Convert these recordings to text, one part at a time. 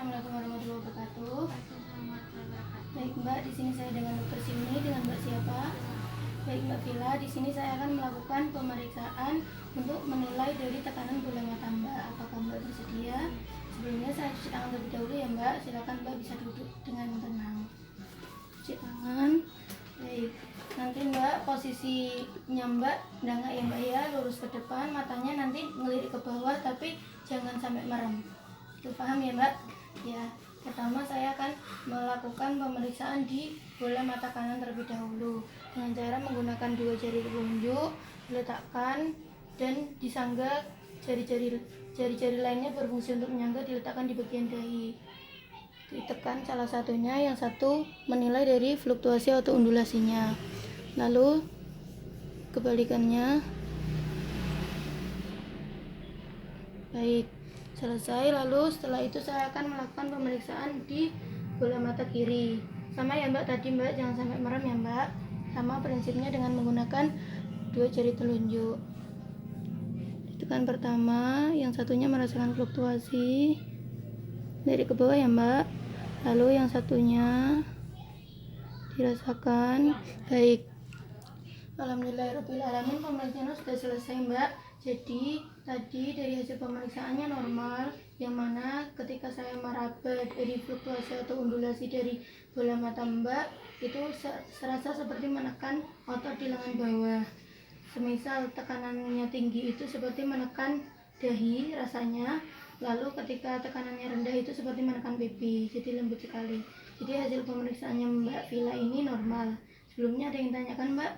Assalamualaikum warahmatullahi wabarakatuh. Baik Mbak, di sini saya dengan Dokter Sini. Dengan Mbak siapa? Baik Mbak Vila, di sini saya akan melakukan pemeriksaan untuk menilai dari tekanan bola mata Mbak. Apakah Mbak bersedia? Sebelumnya saya cuci tangan terlebih dahulu ya Mbak. Silakan Mbak bisa duduk dengan tenang. Cuci tangan. Baik. Nanti Mbak posisinya Mbak dangak ya Mbak ya, lurus ke depan, matanya nanti ngelirik ke bawah tapi jangan sampai merem. Itu paham ya Mbak? Ya. Pertama saya akan melakukan pemeriksaan di bola mata kanan terlebih dahulu dengan cara menggunakan dua jari telunjuk, diletakkan dan disangga jari-jari lainnya berfungsi untuk menyangga, diletakkan di bagian dahi. Ditekan salah satunya, yang satu menilai dari fluktuasi atau undulasinya. Lalu kebalikannya. Baik, selesai. Lalu setelah itu saya akan melakukan pemeriksaan di bola mata kiri. Sama ya Mbak tadi Mbak, jangan sampai merem ya Mbak. Sama prinsipnya dengan menggunakan dua jari telunjuk. Tekan pertama, yang satunya merasakan fluktuasi dari ke bawah ya Mbak. Lalu yang satunya dirasakan. Baik. Alhamdulillahirrahmanirrahim, pemeriksaan sudah selesai Mbak. Jadi tadi dari hasil pemeriksaannya normal, yang mana ketika saya meraba dari fluktuasi atau undulasi dari bola mata Mbak itu serasa seperti menekan otot di lengan bawah. Semisal tekanannya tinggi itu seperti menekan dahi rasanya, lalu ketika tekanannya rendah itu seperti menekan pipi, jadi lembut sekali. Jadi hasil pemeriksaannya Mbak Vila ini normal. Sebelumnya ada yang tanyakan Mbak?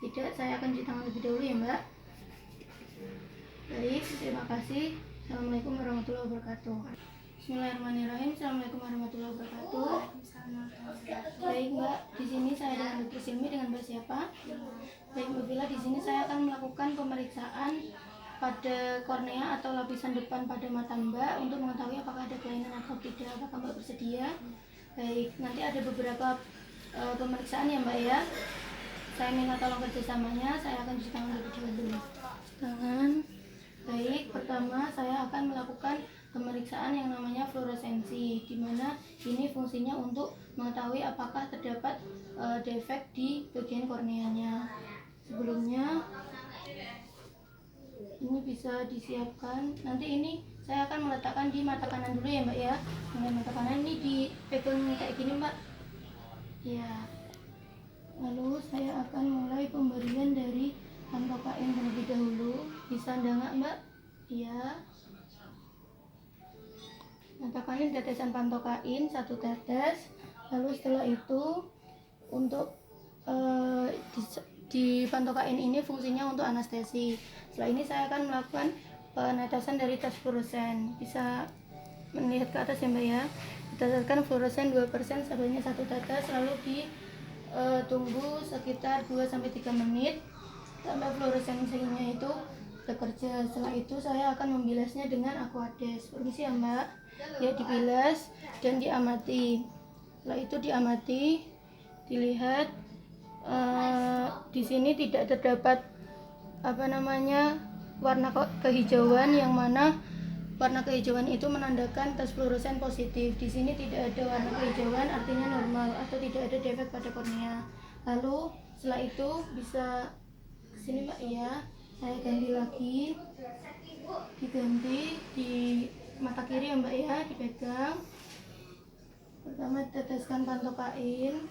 Tidak, saya akan cuci tangan lebih dahulu ya Mbak. Baik, terima kasih. Assalamualaikum warahmatullahi wabarakatuh. Bismillahirrahmanirrahim. Assalamualaikum warahmatullahi wabarakatuh. Baik Mbak, di sini saya dengan Dokter Silmi. Dengan Mbak siapa? Baik Mbak Vila, di sini saya akan melakukan pemeriksaan pada kornea atau lapisan depan pada mata Mbak untuk mengetahui apakah ada kelainan atau tidak. Apakah Mbak bersedia? Baik, nanti ada beberapa pemeriksaan ya Mbak ya. Saya minta tolong kerjasamanya. Saya akan cuci tangan lebih dahulu. Tangan. Baik, pertama saya akan melakukan pemeriksaan yang namanya fluoresensi, di mana ini fungsinya untuk mengetahui apakah terdapat defek di bagian korneanya. Sebelumnya ini bisa disiapkan. Nanti ini saya akan meletakkan di mata kanan dulu ya Mbak ya. Dengan mata kanan ini dipegang kayak gini Mbak. Ya. Lalu saya akan mulai pemberian dari pantokain terlebih dahulu. Bisa dangak Mbak? Iya. Pantokain, tetesan pantokain 1 tetes. Lalu setelah itu untuk di pantokain ini fungsinya untuk anestesi. Setelah ini saya akan melakukan penetesan dari tes fluoresen. Bisa melihat ke atas ya Mbak ya. Diteteskan fluoresen 2%, sabarnya 1 tetes, lalu tunggu sekitar 2-3 menit sampai fluoresensinya itu bekerja. Setelah itu saya akan membilasnya dengan Aquades. Permisi ya Mbak. Ya, dibilas dan diamati. Setelah itu diamati, dilihat di sini tidak terdapat warna kehijauan, yang mana warna kehijauan itu menandakan tes fluoresen positif. Di sini tidak ada warna kehijauan, artinya normal atau tidak ada defek pada kornea. Lalu setelah itu bisa sini Mbak ya. Saya ganti lagi. Diganti di mata kiri ya Mbak ya, dipegang. Pertama teteskan pantokain.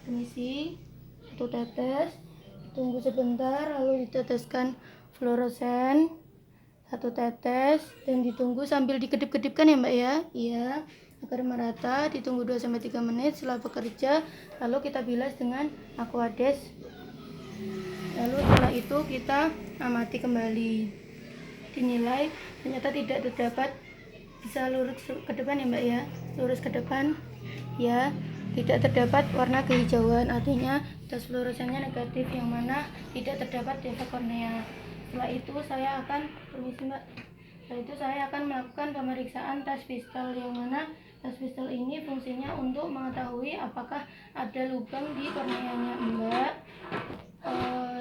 Permisi. 1 tetes. Tunggu sebentar, lalu diteteskan fluoresen 1 tetes dan ditunggu sambil dikedip-kedipkan ya Mbak ya. Iya, agar merata. Ditunggu 2-3 menit setelah bekerja, lalu kita bilas dengan Aquades. Lalu setelah itu kita amati kembali. Dinilai ternyata tidak terdapat. Bisa lurus ke depan ya Mbak ya. Lurus ke depan. Ya, tidak terdapat warna kehijauan, artinya tes fluoresennya negatif, yang mana tidak terdapat defek kornea. Setelah itu saya akan melakukan pemeriksaan tes Fistel, yang mana tes Fistel ini fungsinya untuk mengetahui apakah ada lubang di korneanya Mbak,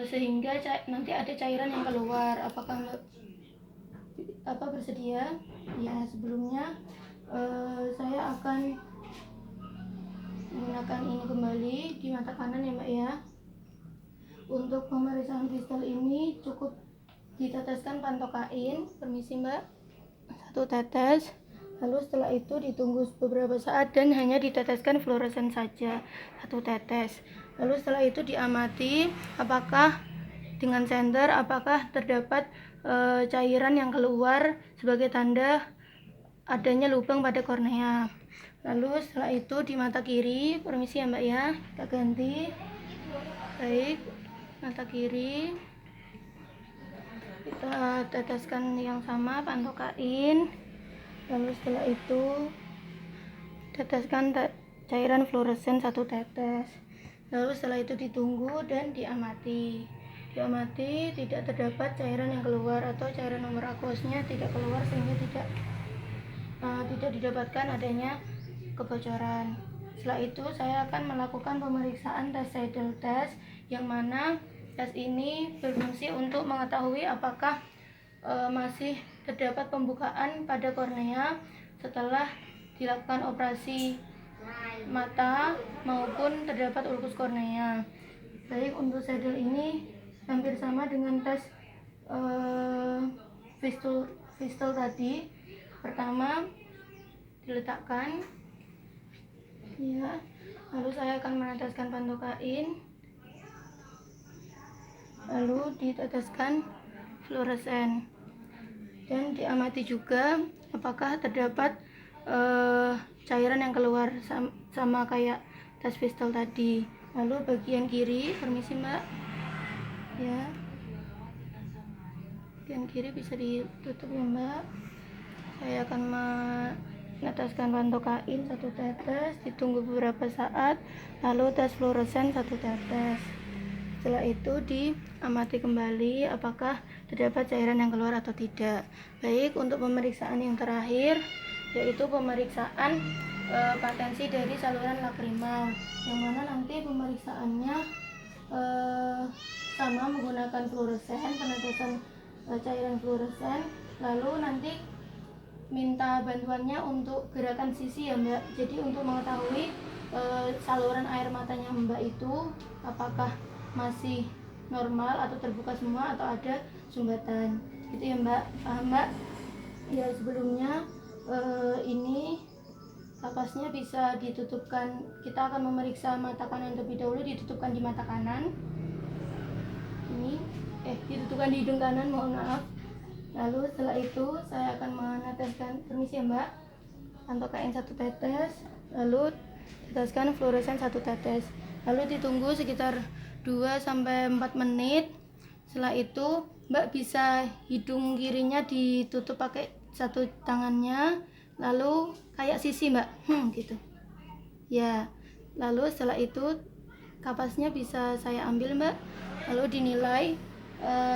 sehingga nanti ada cairan yang keluar. Apakah Mbak bersedia? Ya, sebelumnya saya akan menggunakan ini kembali di mata kanan ya Mbak ya. Untuk pemeriksaan fistal ini cukup diteteskan pantokain, permisi Mbak, 1 tetes. Lalu setelah itu ditunggu beberapa saat dan hanya diteteskan fluoresen saja, 1 tetes. Lalu setelah itu diamati apakah dengan senter apakah terdapat cairan yang keluar sebagai tanda adanya lubang pada kornea. Lalu setelah itu di mata kiri, permisi ya Mbak ya, kita ganti. Baik, mata kiri kita teteskan yang sama pantokain. Lalu setelah itu teteskan cairan fluoresen 1 tetes. Lalu setelah itu ditunggu dan diamati tidak terdapat cairan yang keluar atau cairan nomor aqueousnya tidak keluar sehingga tidak didapatkan adanya kebocoran. Setelah itu saya akan melakukan pemeriksaan tes Seidel test, yang mana tes ini berfungsi untuk mengetahui apakah masih terdapat pembukaan pada kornea setelah dilakukan operasi mata maupun terdapat ulkus kornea. Baik, untuk Seidel ini hampir sama dengan tes fistul tadi. Pertama diletakkan ya, lalu saya akan meneteskan pantokain, lalu diteteskan fluoresen dan diamati juga apakah terdapat cairan yang keluar sama kayak tes fistul tadi. Lalu bagian kiri, permisi Mbak ya, bagian kiri bisa ditutup ya Mbak. Saya akan meneteskan pantokain 1 tetes, ditunggu beberapa saat, lalu tes fluoresen 1 tetes. Setelah itu diamati kembali apakah terdapat cairan yang keluar atau tidak. Baik, untuk pemeriksaan yang terakhir yaitu pemeriksaan patensi dari saluran lakrimal, yang mana nanti pemeriksaannya sama menggunakan fluoresen, penetesan cairan fluoresen. Lalu nanti minta bantuannya untuk gerakan sisi ya Mbak. Jadi untuk mengetahui saluran air matanya Mbak itu apakah masih normal atau terbuka semua atau ada sumbatan, gitu ya Mbak. Paham Mbak? Ya, sebelumnya ini kapasnya bisa ditutupkan. Kita akan memeriksa mata kanan terlebih dahulu, ditutupkan di mata kanan. Ini ditutupkan di hidung kanan, mohon maaf. Lalu setelah itu saya akan meneteskan, permisi ya Mbak, pantokain 1 tetes, lalu teteskan fluoresen 1 tetes. Lalu ditunggu sekitar 2-4 menit. Setelah itu Mbak bisa hidung kirinya ditutup pakai 1 tangannya, lalu kayak sisi Mbak, gitu ya. Lalu setelah itu kapasnya bisa saya ambil Mbak, lalu dinilai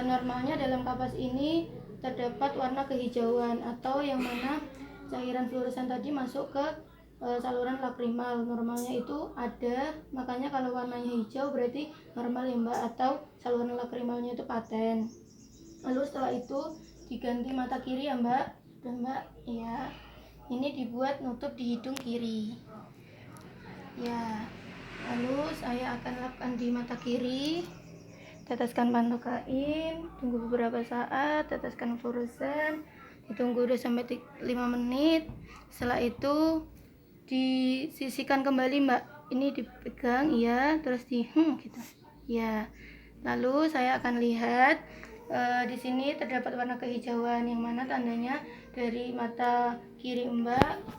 normalnya dalam kapas ini terdapat warna kehijauan, atau yang mana cairan fluoresen tadi masuk ke saluran lakrimal. Normalnya itu ada, makanya kalau warnanya hijau berarti normal ya Mbak, atau saluran lakrimalnya itu paten. Lalu setelah itu diganti mata kiri ya Mbak, dan Mbak ya, ini dibuat nutup di hidung kiri ya. Lalu saya akan lakukan di mata kiri, teteskan pantokain, tunggu beberapa saat, teteskan fluoresen, ditunggu 2-5 menit. Setelah itu disisikan kembali Mbak, ini dipegang ya, terus gitu ya. Lalu saya akan lihat di sini terdapat warna kehijauan, yang mana tandanya dari mata kiri Mbak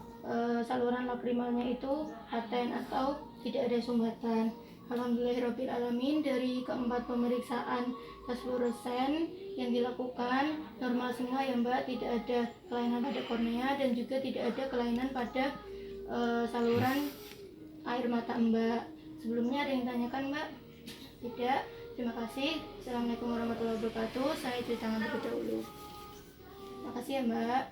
saluran lakrimalnya itu paten atau tidak ada sumbatan. Alhamdulillahirrabbilalamin, dari keempat pemeriksaan tes fluoresen yang dilakukan normal semua ya Mbak, tidak ada kelainan pada kornea dan juga tidak ada kelainan pada saluran air mata Mbak. Sebelumnya ada yang tanyakan Mbak? Tidak? Terima kasih. Assalamualaikum warahmatullahi wabarakatuh. Saya cuci tangan terlebih dahulu. Terima kasih ya Mbak.